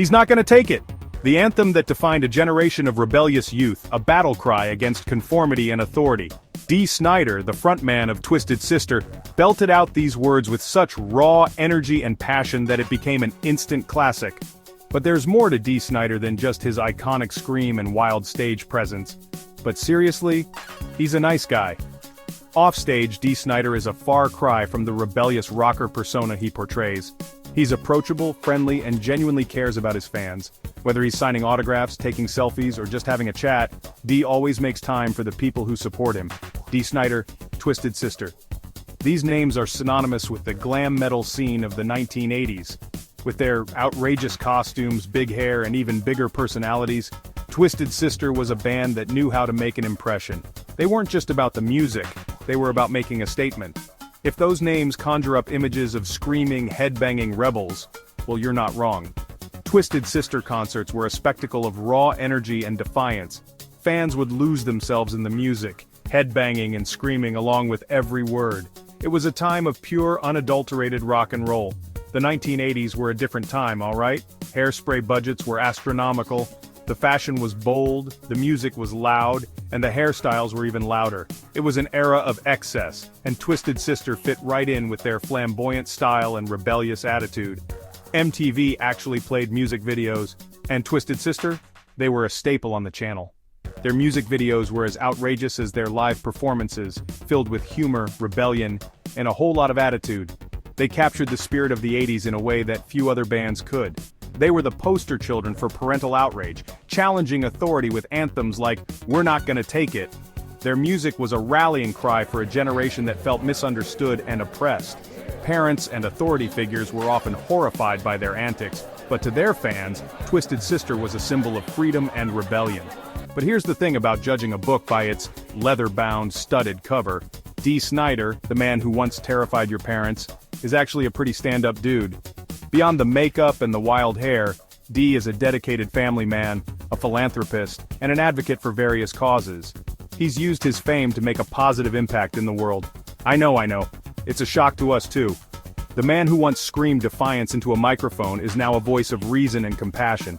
He's not gonna take it. The anthem that defined a generation of rebellious youth, a battle cry against conformity and authority. Dee Snider, the frontman of Twisted Sister, belted out these words with such raw energy and passion that it became an instant classic. But there's more to Dee Snider than just his iconic scream and wild stage presence. But seriously, he's a nice guy. Offstage, Dee Snider is a far cry from the rebellious rocker persona he portrays. He's approachable, friendly, and genuinely cares about his fans. Whether he's signing autographs, taking selfies, or just having a chat, Dee always makes time for the people who support him. Dee Snider, Twisted Sister. These names are synonymous with the glam metal scene of the 1980s. With their outrageous costumes, big hair, and even bigger personalities, Twisted Sister was a band that knew how to make an impression. They weren't just about the music, they were about making a statement. If those names conjure up images of screaming, headbanging rebels, well, you're not wrong. Twisted Sister concerts were a spectacle of raw energy and defiance. Fans would lose themselves in the music, headbanging and screaming along with every word. It was a time of pure, unadulterated rock and roll. The 1980s were a different time, alright? Hairspray budgets were astronomical, the fashion was bold, the music was loud, and the hairstyles were even louder. It was an era of excess, and Twisted Sister fit right in with their flamboyant style and rebellious attitude. MTV actually played music videos, and Twisted Sister, they were a staple on the channel. Their music videos were as outrageous as their live performances, filled with humor, rebellion, and a whole lot of attitude. They captured the spirit of the 80s in a way that few other bands could. They were the poster children for parental outrage, challenging authority with anthems like, "We're not gonna take it." Their music was a rallying cry for a generation that felt misunderstood and oppressed. Parents and authority figures were often horrified by their antics, but to their fans, Twisted Sister was a symbol of freedom and rebellion. But here's the thing about judging a book by its leather-bound, studded cover. Dee Snider, the man who once terrified your parents, is actually a pretty stand-up dude. Beyond the makeup and the wild hair, Dee is a dedicated family man, a philanthropist, and an advocate for various causes. He's used his fame to make a positive impact in the world. I know. It's a shock to us too. The man who once screamed defiance into a microphone is now a voice of reason and compassion.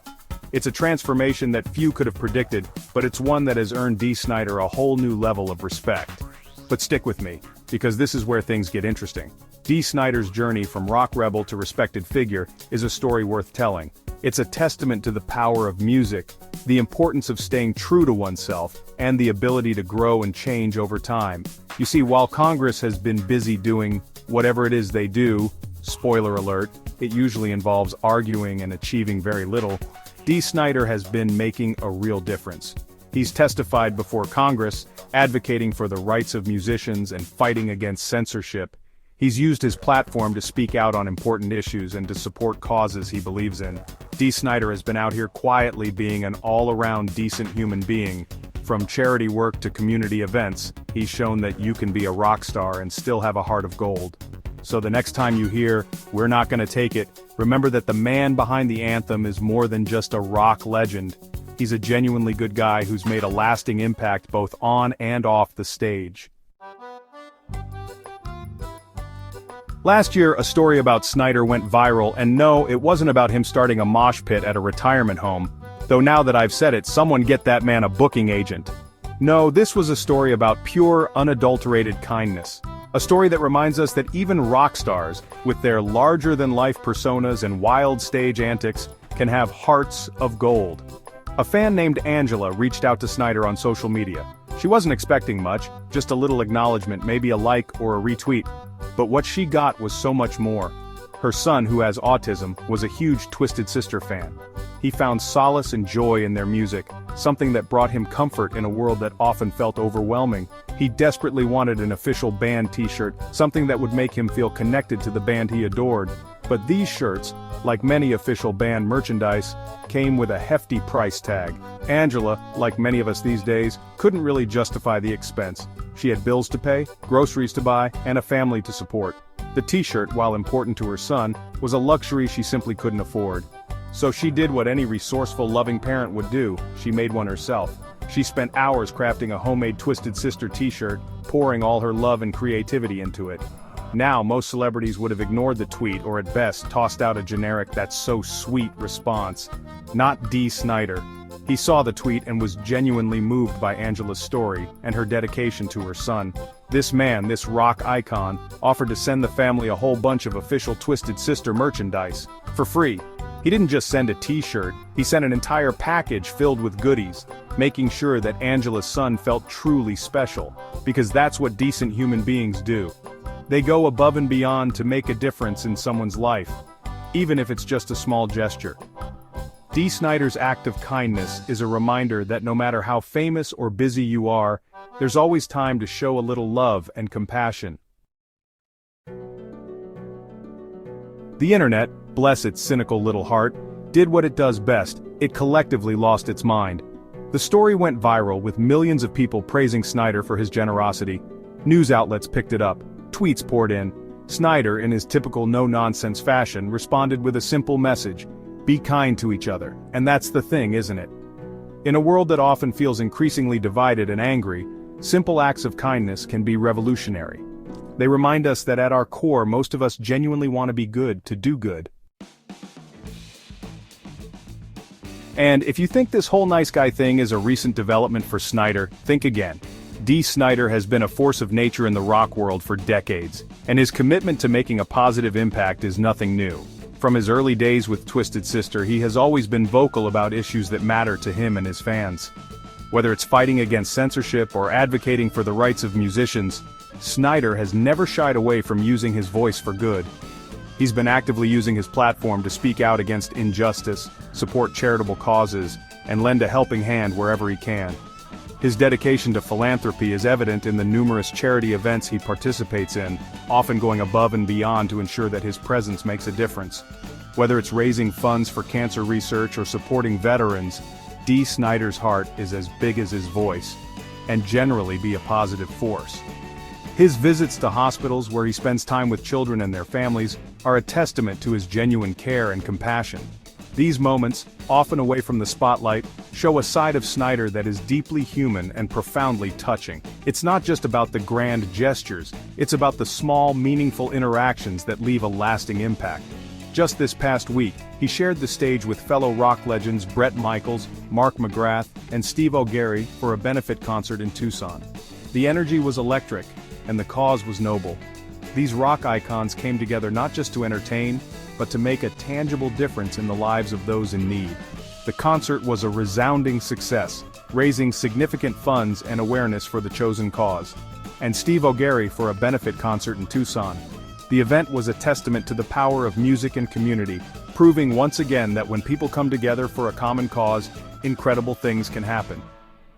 It's a transformation that few could have predicted, but it's one that has earned Dee Snider a whole new level of respect. But stick with me, because this is where things get interesting. Dee Snider's journey from rock rebel to respected figure is a story worth telling. It's a testament to the power of music, the importance of staying true to oneself, and the ability to grow and change over time. You see, while Congress has been busy doing whatever it is they do, spoiler alert, it usually involves arguing and achieving very little, Dee Snider has been making a real difference. He's testified before Congress, advocating for the rights of musicians and fighting against censorship. He's used his platform to speak out on important issues and to support causes he believes in. Dee Snider has been out here quietly being an all-around decent human being. From charity work to community events, he's shown that you can be a rock star and still have a heart of gold. So the next time you hear, "We're not gonna take it," remember that the man behind the anthem is more than just a rock legend. He's a genuinely good guy who's made a lasting impact both on and off the stage. Last year, a story about Snider went viral, and no, it wasn't about him starting a mosh pit at a retirement home. Though now that I've said it, someone get that man a booking agent. No, this was a story about pure, unadulterated kindness. A story that reminds us that even rock stars, with their larger-than-life personas and wild stage antics, can have hearts of gold. A fan named Angela reached out to Snider on social media. She wasn't expecting much, just a little acknowledgement, maybe a like or a retweet. But what she got was so much more. Her son, who has autism, was a huge Twisted Sister fan. He found solace and joy in their music, something that brought him comfort in a world that often felt overwhelming. He desperately wanted an official band t-shirt, something that would make him feel connected to the band he adored. But these shirts, like many official band merchandise, came with a hefty price tag. Angela, like many of us these days, couldn't really justify the expense. She had bills to pay, groceries to buy, and a family to support. The t-shirt, while important to her son, was a luxury she simply couldn't afford. So she did what any resourceful, loving parent would do. She made one herself. She spent hours crafting a homemade Twisted Sister t-shirt, pouring all her love and creativity into it. Now, most celebrities would have ignored the tweet or at best tossed out a generic "that's so sweet" response. Not Dee Snider. He saw the tweet and was genuinely moved by Angela's story and her dedication to her son. This man, this rock icon, offered to send the family a whole bunch of official Twisted Sister merchandise, for free. He didn't just send a t-shirt, he sent an entire package filled with goodies, making sure that Angela's son felt truly special, because that's what decent human beings do. They go above and beyond to make a difference in someone's life, even if it's just a small gesture. Dee Snider's act of kindness is a reminder that no matter how famous or busy you are, there's always time to show a little love and compassion. The internet, bless its cynical little heart, did what it does best: it collectively lost its mind. The story went viral with millions of people praising Snider for his generosity. News outlets picked it up, tweets poured in. Snider, in his typical no-nonsense fashion, responded with a simple message: be kind to each other. And that's the thing, isn't it? In a world that often feels increasingly divided and angry, simple acts of kindness can be revolutionary. They remind us that at our core, most of us genuinely want to be good, to do good. And if you think this whole nice guy thing is a recent development for Snider, think again. Dee Snider has been a force of nature in the rock world for decades, and his commitment to making a positive impact is nothing new. From his early days with Twisted Sister, he has always been vocal about issues that matter to him and his fans. Whether it's fighting against censorship or advocating for the rights of musicians, Snider has never shied away from using his voice for good. He's been actively using his platform to speak out against injustice, support charitable causes, and lend a helping hand wherever he can. His dedication to philanthropy is evident in the numerous charity events he participates in, often going above and beyond to ensure that his presence makes a difference. Whether it's raising funds for cancer research or supporting veterans, Dee Snider's heart is as big as his voice, and generally be a positive force. His visits to hospitals where he spends time with children and their families are a testament to his genuine care and compassion. These moments, often away from the spotlight, show a side of Snider that is deeply human and profoundly touching. It's not just about the grand gestures, it's about the small, meaningful interactions that leave a lasting impact. Just this past week, he shared the stage with fellow rock legends Bret Michaels, Mark McGrath, and Steve O'Gary for a benefit concert in Tucson. The energy was electric, and the cause was noble. These rock icons came together not just to entertain, but to make a tangible difference in the lives of those in need. The concert was a resounding success, raising significant funds and awareness for the chosen cause. And Steve O'Gary for a benefit concert in Tucson. The event was a testament to the power of music and community, proving once again that when people come together for a common cause, incredible things can happen.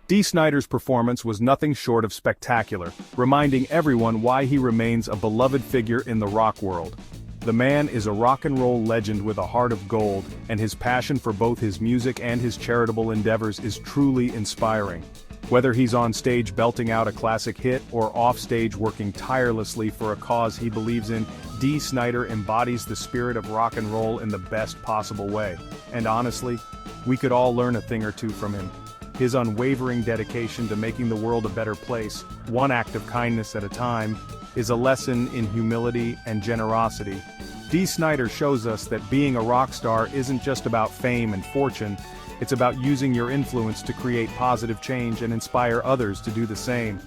Dee Snider's performance was nothing short of spectacular, reminding everyone why he remains a beloved figure in the rock world. The man is a rock and roll legend with a heart of gold, and his passion for both his music and his charitable endeavors is truly inspiring. Whether he's on stage belting out a classic hit or off stage working tirelessly for a cause he believes in, Dee Snider embodies the spirit of rock and roll in the best possible way. And honestly, we could all learn a thing or two from him. His unwavering dedication to making the world a better place, one act of kindness at a time, is a lesson in humility and generosity. Dee Snider shows us that being a rock star isn't just about fame and fortune, it's about using your influence to create positive change and inspire others to do the same.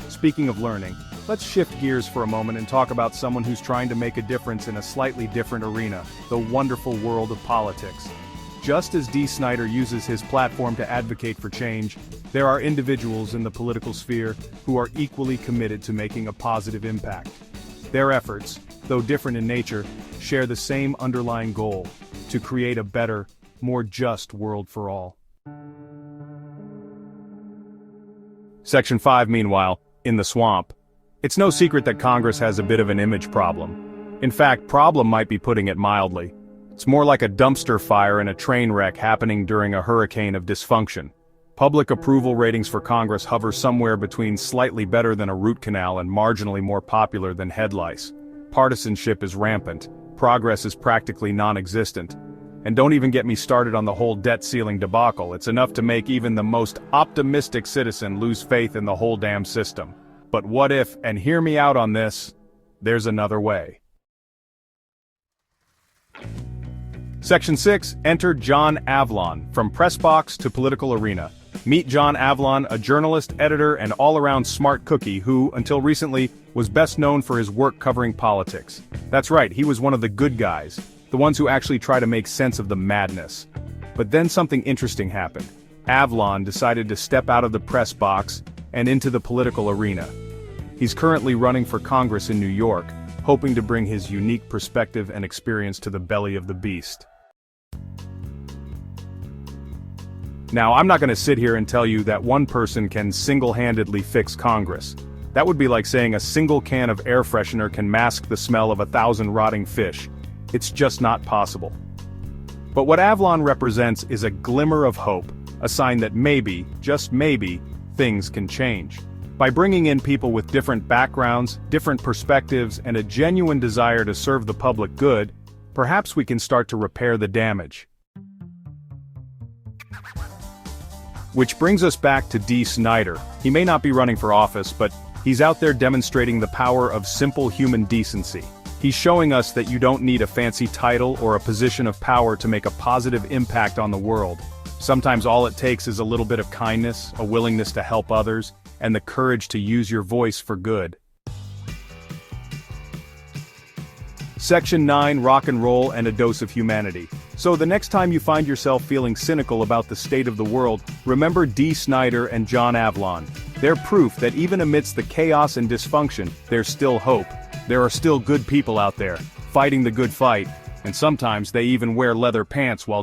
Speaking of learning, let's shift gears for a moment and talk about someone who's trying to make a difference in a slightly different arena, the wonderful world of politics. Just as Dee Snider uses his platform to advocate for change, there are individuals in the political sphere who are equally committed to making a positive impact. Their efforts, though different in nature, share the same underlying goal: to create a better, more just world for all. Section 5, meanwhile, in the swamp. It's no secret that Congress has a bit of an image problem. In fact, problem might be putting it mildly. It's more like a dumpster fire and a train wreck happening during a hurricane of dysfunction. Public approval ratings for Congress hover somewhere between slightly better than a root canal and marginally more popular than head lice. Partisanship is rampant, progress is practically non-existent. And don't even get me started on the whole debt ceiling debacle. It's enough to make even the most optimistic citizen lose faith in the whole damn system. But what if, and hear me out on this, there's another way. Section 6, enter John Avlon, from press box to political arena. Meet John Avlon, a journalist, editor, and all-around smart cookie who, until recently, was best known for his work covering politics. That's right, he was one of the good guys, the ones who actually try to make sense of the madness. But then something interesting happened. Avlon decided to step out of the press box and into the political arena. He's currently running for Congress in New York, hoping to bring his unique perspective and experience to the belly of the beast. Now, I'm not going to sit here and tell you that one person can single-handedly fix Congress. That would be like saying a single can of air freshener can mask the smell of 1,000 rotting fish. It's just not possible. But what Avlon represents is a glimmer of hope, a sign that maybe, just maybe, things can change. By bringing in people with different backgrounds, different perspectives, and a genuine desire to serve the public good, perhaps we can start to repair the damage. Which brings us back to Dee Snider. He may not be running for office, but he's out there demonstrating the power of simple human decency. He's showing us that you don't need a fancy title or a position of power to make a positive impact on the world. Sometimes all it takes is a little bit of kindness, a willingness to help others, and the courage to use your voice for good. Section 9, rock and roll and a dose of humanity. So the next time you find yourself feeling cynical about the state of the world, remember Dee Snider and John Avlon. They're proof that even amidst the chaos and dysfunction, there's still hope. There are still good people out there, fighting the good fight, and sometimes they even wear leather pants while